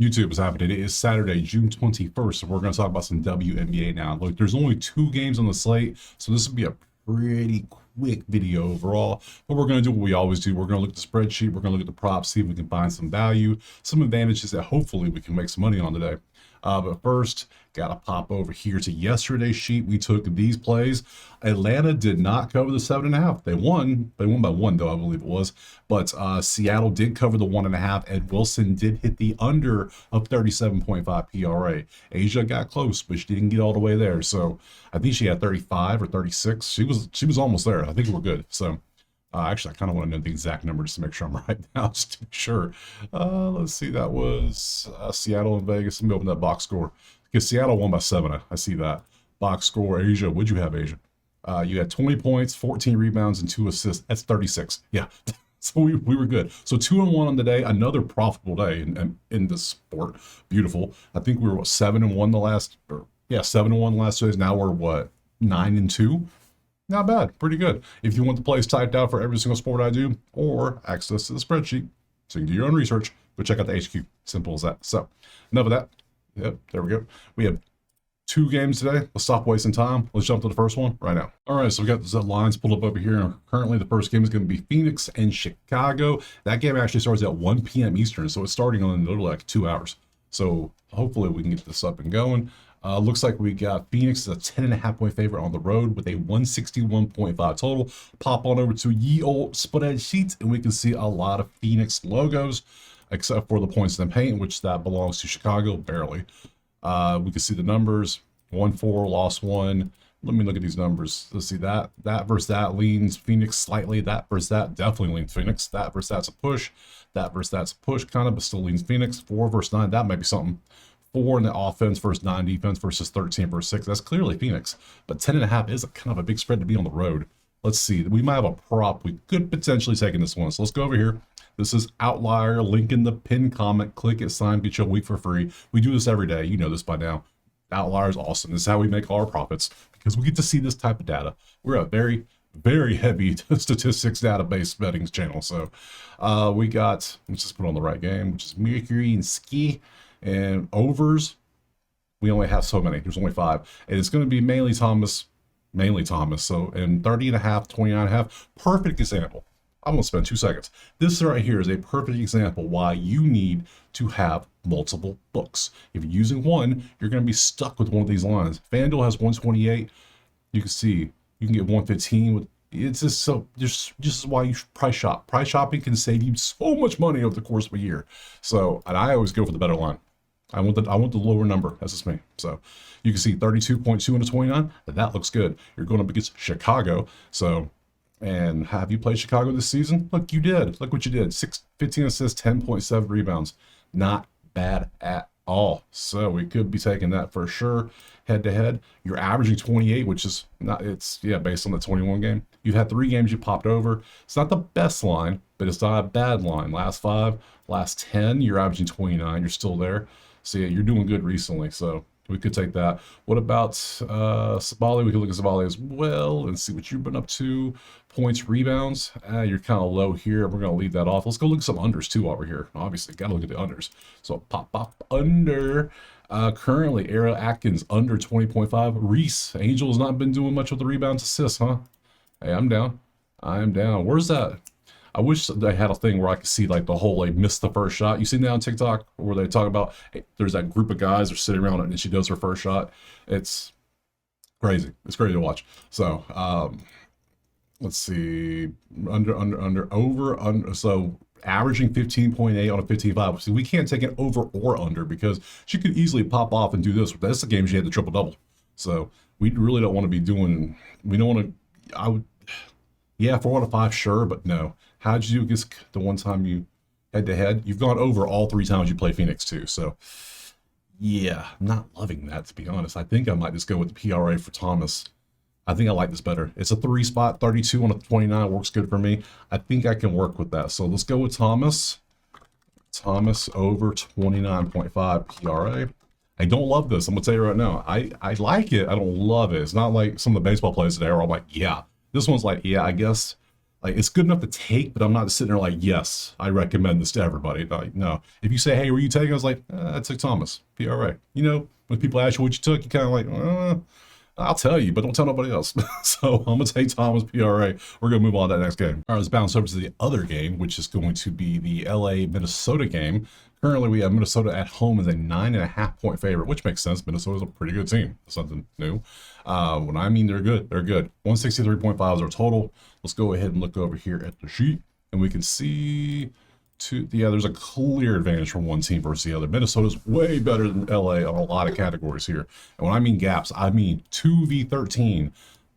YouTube is happening. It is Saturday, June 21st. So we're going to talk about some WNBA now. Look, there's only 2 games on the slate, so this will be a pretty quick video overall. But we're going to do what we always do. We're going to look at the spreadsheet. We're going to look at the props, see if we can find some value, some advantages that hopefully we can make some money on today. But first, got to pop over here to yesterday's sheet. We took these plays. Atlanta did not cover the 7.5. They won. They won by 1, though, I believe it was. But Seattle did cover the 1.5, and Wilson did hit the under of 37.5 PRA. Asia got close, but she didn't get all the way there. So I think she had 35 or 36. She was almost there. I think we're good. So actually, I kind of want to know the exact number just to make sure I'm right now, just to be sure. Let's see, that was Seattle and Vegas. Let me open that box score. Because Seattle won by 7. I see that. Box score, Asia. What'd you have, Asia? You had 20 points, 14 rebounds, and 2 assists. That's 36. Yeah. So we were good. So 2-1 on the day. Another profitable day in this sport. Beautiful. I think we were, 7-1 the last, 7-1 the last 2 days. Now we're, 9-2? Not bad. Pretty good. If you want the plays typed out for every single sport I do, or access to the spreadsheet, so you can do your own research, go check out the HQ. Simple as that. So, enough of that. Yep, there we go. We have 2 games today. Let's stop wasting time. Let's jump to the first one right now. All right, so we got the lines pulled up over here. Currently, the first game is going to be Phoenix and Chicago. That game actually starts at 1 p.m. Eastern, so it's starting in literally like 2 hours. So hopefully we can get this up and going. Looks like we got Phoenix as a 10.5 point favorite on the road with a 161.5 total. Pop on over to ye old spreadsheet, and we can see a lot of Phoenix logos, except for the points in the paint, which that belongs to Chicago, barely. We can see the numbers, 1-4, lost 1. Let me look at these numbers. Let's see, that versus that leans Phoenix slightly. That versus that definitely leans Phoenix. That versus that's a push. That versus that's a push, kind of, but still leans Phoenix. 4 versus 9, that might be something. 4 in the offense versus 9 defense versus 13 versus 6. That's clearly Phoenix. But 10.5 is a kind of a big spread to be on the road. Let's see. We might have a prop. We could potentially take in this one. So let's go over here. This is Outlier. Link in the pinned comment. Click it, sign, get you a week for free. We do this every day. You know this by now. Outlier is awesome. This is how we make all our profits because we get to see this type of data. We're a very, very heavy statistics database betting channel. So we got, let's just put on the right game, which is Mercury and Ski. And overs, we only have so many. There's only 5. And it's going to be mainly Thomas. So, and 30.5, 29.5, perfect example. I'm going to spend 2 seconds. This right here is a perfect example why you need to have multiple books. If you're using one, you're going to be stuck with one of these lines. FanDuel has 128. You can see you can get 115 with. It's just so just why you should price shop. Price shopping can save you so much money over the course of a year. So, and I always go for the better line. I want the lower number. That's just me. So you can see 32.2 into 29. That looks good. You're going up against Chicago. So, and have you played Chicago this season? Look, you did. Look what you did. 15 assists, 10.7 rebounds. Not bad at all. So we could be taking that for sure. Head to head, you're averaging 28, which is not, it's, based on the 21 game. You've had 3 games you popped over. It's not the best line, but it's not a bad line. Last 5, last 10, you're averaging 29. You're still there. So yeah, you're doing good recently. So we could take that. What about Sabali? We could look at Sabali as well and see what you've been up to. Points, rebounds. You're kind of low here. We're going to leave that off. Let's go look at some unders too over here. Obviously, got to look at the unders. So pop under. Currently, Era Atkins under 20.5. Reese, Angel has not been doing much with the rebounds assists, huh? Hey, I'm down. I'm down. Where's that? I wish they had a thing where I could see like the whole like miss the first shot. You seen that on TikTok where they talk about there's that group of guys are sitting around it and she does her first shot. It's crazy. It's crazy to watch. So let's see, over. So averaging 15.8 on a 15.5. See, we can't take it over or under because she could easily pop off and do this. That's the game she had the triple double. So we really don't want to be doing. We don't want to. I would. Yeah, 4 out of 5, sure, but no. How'd you do against the one time you head to head? You've gone over all 3 times you play Phoenix too. So yeah, I'm not loving that, to be honest. I think I might just go with the PRA for Thomas. I think I like this better. It's a 3 spot, 32 on a 29 works good for me. I think I can work with that. So let's go with Thomas. Thomas over 29.5 PRA. I don't love this. I'm gonna tell you right now. I like it. I don't love it. It's not like some of the baseball plays today where I'm like, yeah. This one's like, yeah, I guess Like, it's good enough to take, but I'm not sitting there like, yes, I recommend this to everybody. Like, no. If you say, hey, were you taking? I was like, I took Thomas, PRA. You know, when people ask you what you took, you kind of like, I'll tell you, but don't tell nobody else. So I'm going to take Thomas, PRA. We're going to move on to that next game. All right, let's bounce over to the other game, which is going to be the LA-Minnesota game. Currently, we have Minnesota at home as a 9.5-point favorite, which makes sense. Minnesota's a pretty good team. Something new. When I mean they're good, they're good. 163.5 is our total. Let's go ahead and look over here at the sheet, and we can see there's a clear advantage from one team versus the other. Minnesota's way better than LA on a lot of categories here. And when I mean gaps, I mean 2v13.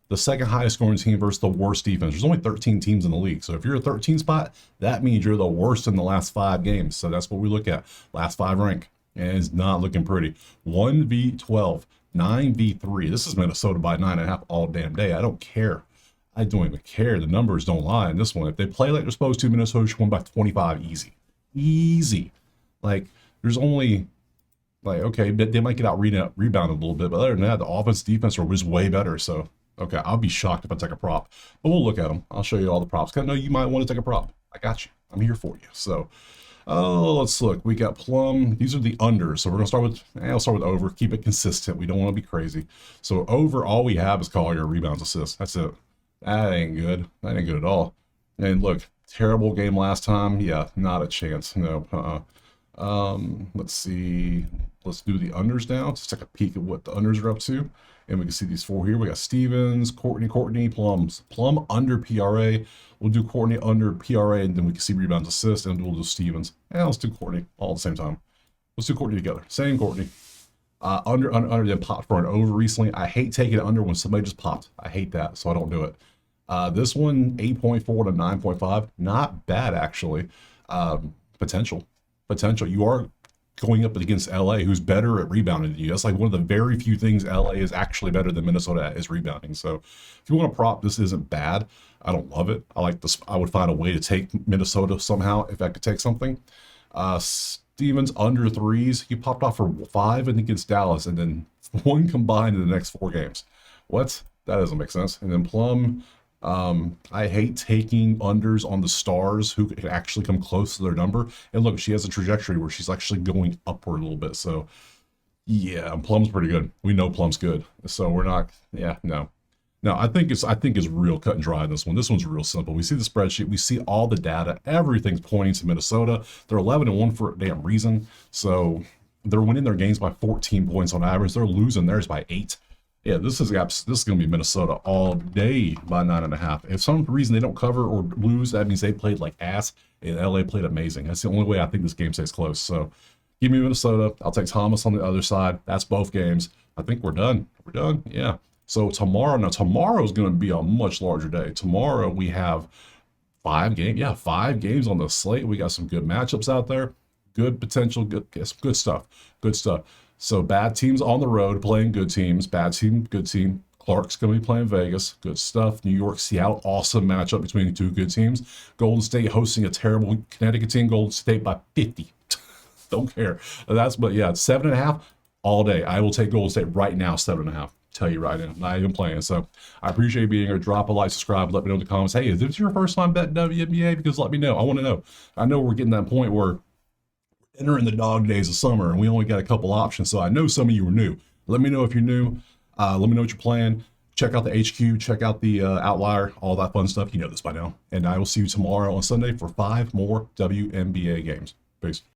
The second highest scoring team versus the worst defense. There's only 13 teams in the league. So if you're a 13 spot, that means you're the worst in the last 5 games. So that's what we look at. Last 5 rank. And it's not looking pretty. 1v12, 9v3. This is Minnesota by 9.5 all damn day. I don't care. I don't even care. The numbers don't lie in this one. If they play like they're supposed to, Minnesota should win by 25 easy. Easy. Like, there's only, like, okay, they might get out rebounded a little bit, but other than that, the offense, defense are just way better. So, okay, I'll be shocked if I take a prop, but we'll look at them. I'll show you all the props. I know you might want to take a prop. I got you. I'm here for you. So, let's look. We got Plum. These are the unders. So we're going to start with, I'll start with over. Keep it consistent. We don't want to be crazy. So over, all we have is Collier rebounds, assists. That's it. That ain't good. That ain't good at all. And look, terrible game last time. Yeah, not a chance. No. Let's see. Let's do the unders now. Let's take a peek at what the unders are up to. And we can see these 4 here. We got Stevens, Courtney, Plums. Plum under PRA. We'll do Courtney under PRA, and then we can see rebounds, assists, and we'll do Stevens. And let's do Courtney all at the same time. Let's do Courtney together. Same Courtney. Under, then popped for an over recently. I hate taking it under when somebody just popped. I hate that, so I don't do it. This one, 8.4 to 9.5. Not bad, actually. Potential. You are going up against LA, who's better at rebounding than you. That's like one of the very few things LA is actually better than Minnesota at, is rebounding. So if you want to prop, this isn't bad. I don't love it. I like this. I would find a way to take Minnesota somehow if I could take something. Stevens under 3s. He popped off for 5 against Dallas, and then 1 combined in the next 4 games. What? That doesn't make sense. And then Plum, I hate taking unders on the stars who could actually come close to their number. And look, she has a trajectory where she's actually going upward a little bit. So yeah, Plum's pretty good. We know Plum's good. So we're not, no, I think it's real cut and dry in this one. This one's real simple. We see the spreadsheet, we see all the data, everything's pointing to Minnesota. They're 11-1 for a damn reason. So they're winning their games by 14 points on average. They're losing theirs by 8. Yeah, this is going to be Minnesota all day by 9.5. If some reason they don't cover or lose, that means they played like ass, and LA played amazing. That's the only way I think this game stays close. So give me Minnesota. I'll take Thomas on the other side. That's both games. I think we're done. We're done. Yeah. So tomorrow is going to be a much larger day. Tomorrow we have 5 games. Yeah, 5 games on the slate. We got some good matchups out there. Good potential. Good stuff. Good stuff. So bad teams on the road playing good teams. Bad team, good team. Clark's going to be playing Vegas. Good stuff. New York, Seattle, awesome matchup between 2 good teams. Golden State hosting a terrible Connecticut team. Golden State by 50. Don't care. But yeah, 7.5 all day. I will take Golden State right now, 7.5. Tell you right now, not even playing. So I appreciate you being here. Drop a like, subscribe, let me know in the comments. Hey, is this your first time betting WNBA? Because let me know. I want to know. I know we're getting that point where entering the dog days of summer and we only got a couple options. So I know some of you are new. Let me know if you're new. Let me know what you're playing. Check out the HQ, check out the Outlier, all that fun stuff. You know this by now. And I will see you tomorrow on Sunday for 5 more WNBA games. Peace.